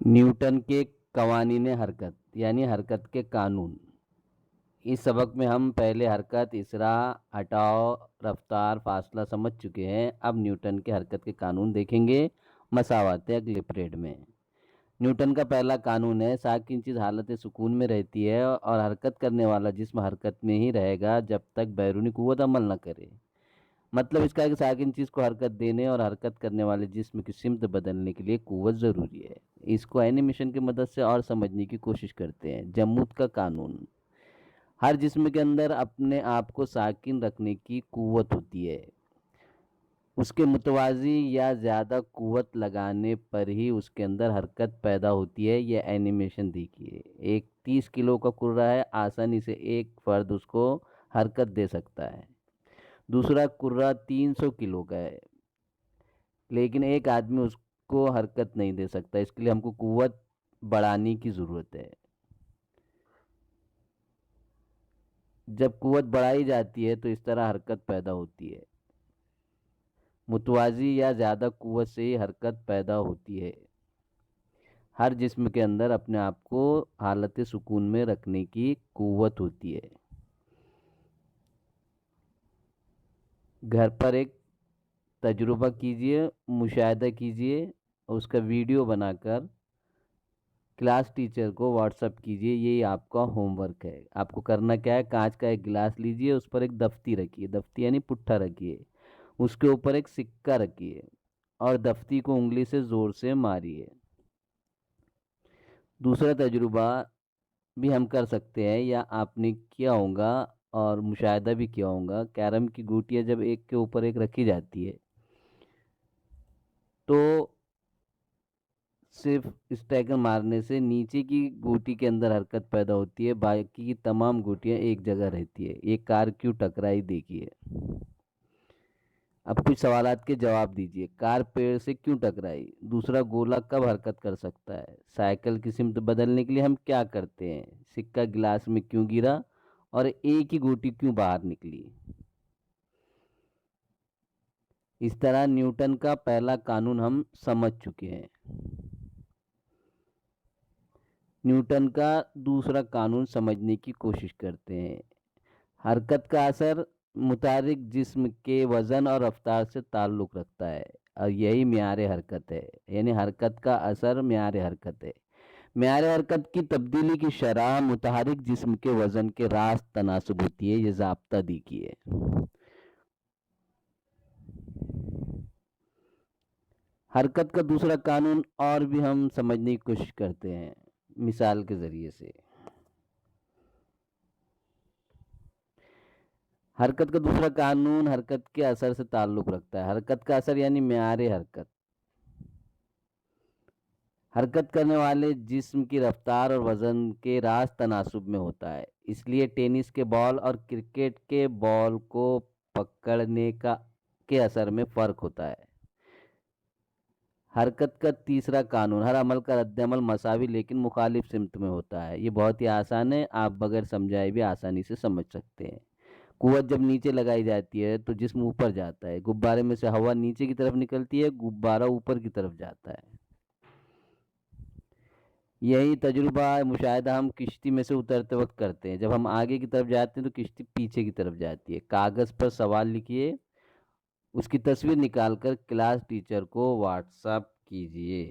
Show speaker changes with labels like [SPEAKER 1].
[SPEAKER 1] Newton کے قوانین حرکت یعنی حرکت کے قانون۔ اس سبق میں ہم پہلے حرکت، اسراء، ہٹاؤ، رفتار، فاصلہ سمجھ چکے ہیں۔ اب نیوٹن کے حرکت کے قانون دیکھیں گے مساوات اگلے پیریڈ میں۔ نیوٹن کا پہلا قانون ہے، ساکن چیز حالت سکون میں رہتی ہے اور حرکت کرنے والا جسم حرکت میں ہی رہے گا جب تک بیرونی قوت عمل نہ کرے۔ مطلب اس کا ہے کہ ساکن چیز کو حرکت دینے اور حرکت کرنے والے جسم کی سمت بدلنے کے لیے قوت ضروری ہے۔ اس کو اینیمیشن کی مدد سے اور سمجھنے کی کوشش کرتے ہیں۔ جمود کا قانون: ہر جسم کے اندر اپنے آپ کو ساکن رکھنے کی قوت ہوتی ہے۔ اس کے متوازی یا زیادہ قوت لگانے پر ہی اس کے اندر حرکت پیدا ہوتی ہے۔ یہ اینیمیشن دیکھیے۔ ایک 30 کلو کا کرہ ہے، آسانی سے ایک فرد اس کو حرکت دے سکتا ہے۔ دوسرا کرہ 300 کلو کا ہے، لیکن ایک آدمی اس کو حرکت نہیں دے سکتا۔ اس کے لیے ہم کو قوت بڑھانے کی ضرورت ہے۔ جب قوت بڑھائی جاتی ہے تو اس طرح حرکت پیدا ہوتی ہے۔ متوازی یا زیادہ قوت سے ہی حرکت پیدا ہوتی ہے۔ ہر جسم کے اندر اپنے آپ کو حالت سکون میں رکھنے کی قوت ہوتی ہے۔ گھر پر ایک تجربہ کیجئے، مشاہدہ کیجئے اور اس کا ویڈیو بنا کر کلاس ٹیچر کو واٹس ایپ کیجئے۔ یہی آپ کا ہوم ورک ہے۔ آپ کو کرنا کیا ہے، کانچ کا ایک گلاس لیجئے، اس پر ایک دفتی رکھیے، دفتی یعنی پٹھا رکھیے، اس کے اوپر ایک سکہ رکھیے اور دفتی کو انگلی سے زور سے ماریے۔ دوسرا تجربہ بھی ہم کر سکتے ہیں یا آپ نے کیا ہوگا اور مشاہدہ بھی کیا ہوگا۔ کیرم کی گوٹیاں جب ایک کے اوپر ایک رکھی جاتی ہے تو صرف اسٹیکر مارنے سے نیچے کی گوٹی کے اندر حرکت پیدا ہوتی ہے، باقی کی تمام گوٹیاں ایک جگہ رہتی ہے۔ ایک کار کیوں ٹکرائی دیکھیے۔ اب کچھ سوالات کے جواب دیجیے۔ کار پیڑ سے کیوں ٹکرائی؟ دوسرا گولا کب حرکت کر سکتا ہے؟ سائیکل کی سمت بدلنے کے لیے ہم کیا کرتے ہیں؟ سکہ گلاس میں کیوں گرا اور ایک ہی گوٹی کیوں باہر نکلی؟ اس طرح نیوٹن کا پہلا قانون ہم سمجھ چکے ہیں۔ نیوٹن کا دوسرا قانون سمجھنے کی کوشش کرتے ہیں۔ حرکت کا اثر متحرک جسم کے وزن اور رفتار سے تعلق رکھتا ہے اور یہی معیار حرکت ہے، یعنی حرکت کا اثر معیار حرکت ہے۔ معیار حرکت کی تبدیلی کی شرح متحرک جسم کے وزن کے راست تناسب ہوتی ہے۔ یہ ضابطہ دیکھیے۔ حرکت کا دوسرا قانون اور بھی ہم سمجھنے کی کوشش کرتے ہیں مثال کے ذریعے سے۔ حرکت کا دوسرا قانون حرکت کے اثر سے تعلق رکھتا ہے۔ حرکت کا اثر یعنی معیار حرکت حرکت کرنے والے جسم کی رفتار اور وزن کے راست تناسب میں ہوتا ہے۔ اس لیے ٹینس کے بال اور کرکٹ کے بال کو پکڑنے کے اثر میں فرق ہوتا ہے۔ حرکت کا تیسرا قانون: ہر عمل کا رد عمل مساوی لیکن مخالف سمت میں ہوتا ہے۔ یہ بہت ہی آسان ہے، آپ بغیر سمجھائے بھی آسانی سے سمجھ سکتے ہیں۔ قوت جب نیچے لگائی جاتی ہے تو جسم اوپر جاتا ہے۔ غبارے میں سے ہوا نیچے کی طرف نکلتی ہے، غبارہ اوپر کی طرف جاتا ہے۔ یہی تجربہ مشاہدہ ہم کشتی میں سے اترتے وقت کرتے ہیں۔ جب ہم آگے کی طرف جاتے ہیں تو کشتی پیچھے کی طرف جاتی ہے۔ کاغذ پر سوال لکھیے، اس کی تصویر نکال کر کلاس ٹیچر کو واٹس ایپ کیجیے۔